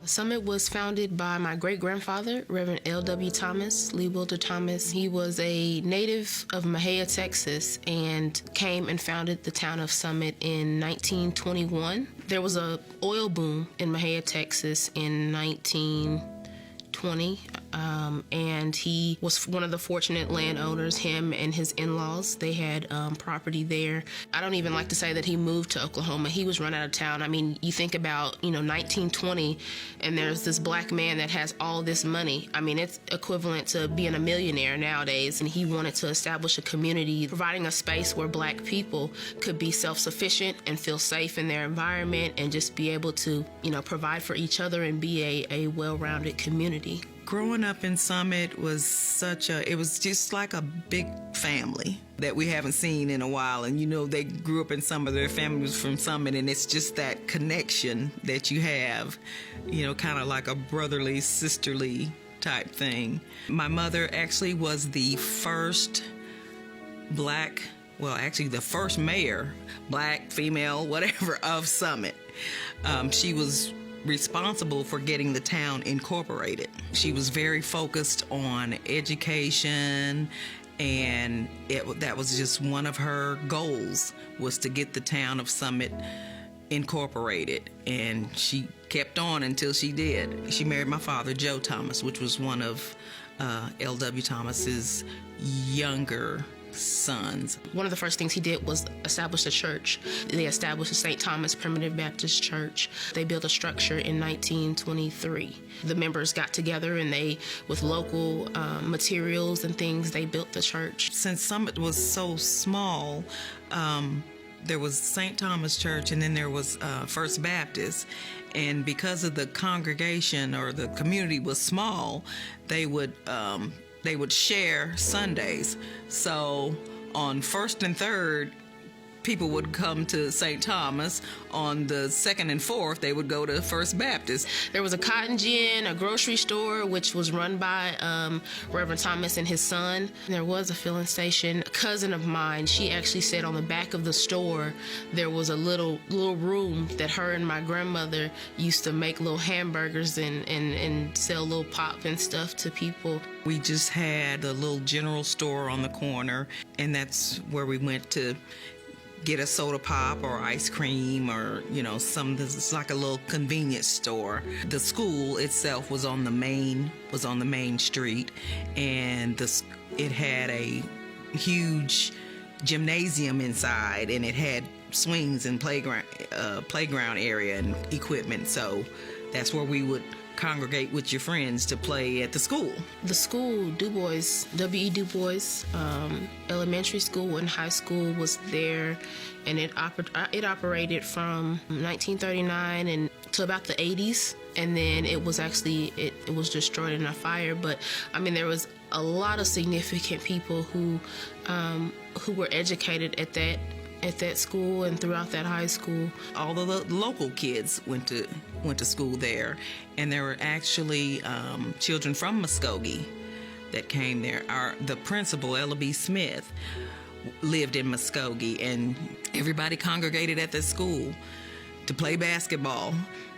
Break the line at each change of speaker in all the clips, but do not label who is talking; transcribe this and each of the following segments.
Summit was founded by my great-grandfather, Reverend L. Thomas, Lee Wilder Thomas. He was a native of Mahia, Texas, and came and founded the town of Summit in 1921. There was a oil boom in Mahia, Texas in 1920, and he was one of the fortunate landowners, him and his in-laws. They had property there. I don't even like to say that he moved to Oklahoma. He was run out of town. I mean, you think about, 1920, and there's this black man that has all this money. I mean, it's equivalent to being a millionaire nowadays, and he wanted to establish a community, providing a space where black people could be self-sufficient and feel safe in their environment and just be able to, provide for each other and be a well-rounded community.
Growing up in Summit was it was just like a big family that we haven't seen in a while. And, they grew up in Summit, their family was from Summit, and it's just that connection that you have, kind of like a brotherly, sisterly type thing. My mother actually was the first the first mayor, black, female, whatever, of Summit. She was responsible for getting the town incorporated. She was very focused on education, and that was just one of her goals, was to get the town of Summit incorporated, and she kept on until she did. She married my father, Joe Thomas, which was one of L.W. Thomas's younger sons. One
of the first things he did was establish a church. They established the St. Thomas Primitive Baptist Church. They built a structure in 1923. The members got together and they, with local materials and things, they built the church. Since Summit was so small, there was St. Thomas Church, and then there was First Baptist. And because of the congregation or the community was small, they would share Sundays. So on first and third, people would come to St. Thomas. On the second and fourth, they would go to First Baptist. There was a cotton gin, a grocery store, which was run by Reverend Thomas and his son. There was a filling station. A cousin of mine, she actually said on the back of the store, there was a little room that her and my grandmother used to make little hamburgers and sell little pop and stuff to people. We just had a little general store on the corner, and that's where we went to get a soda pop or ice cream or, it's like a little convenience store. The school itself was on the main street, and it had a huge gymnasium inside, and it had swings and playground area and equipment. So that's where we would congregate with your friends to play at the school. The school, W.E. Du Bois Elementary School and High School was there, and it operated from 1939 and to about the 80s, and then it was destroyed in a fire. But I mean, there was a lot of significant people who were educated at that school and throughout that high school. All the local kids went to school there, and there were actually children from Muskogee that came there. The principal, L.B. Smith, lived in Muskogee, and everybody congregated at the school to play basketball.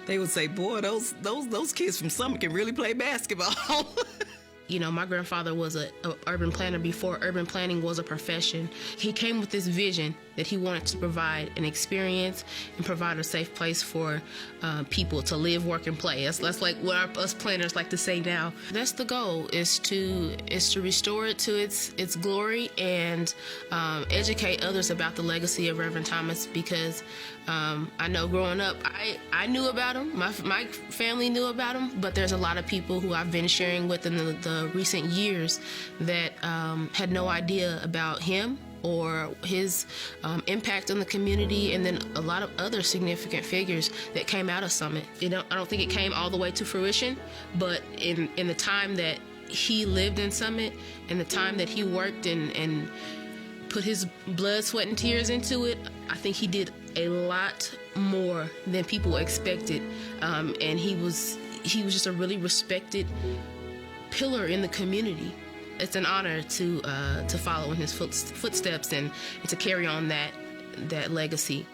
They would say, "Boy, those kids from Summit can really play basketball." My grandfather was an urban planner before urban planning was a profession. He came with this vision that he wanted to provide an experience and provide a safe place for people to live, work, and play. That's like what us planners like to say now. That's the goal, is to restore it to its glory and educate others about the legacy of Reverend Thomas, because I know growing up, I knew about him. My family knew about him, but there's a lot of people who I've been sharing with in the recent years that had no idea about him or his impact on the community, and then a lot of other significant figures that came out of Summit. I don't think it came all the way to fruition, but in the time that he lived in Summit and the time that he worked and put his blood, sweat, and tears into it, I think he did a lot more than people expected, and he was just a really respected pillar in the community. It's an honor to follow in his footsteps and to carry on that legacy.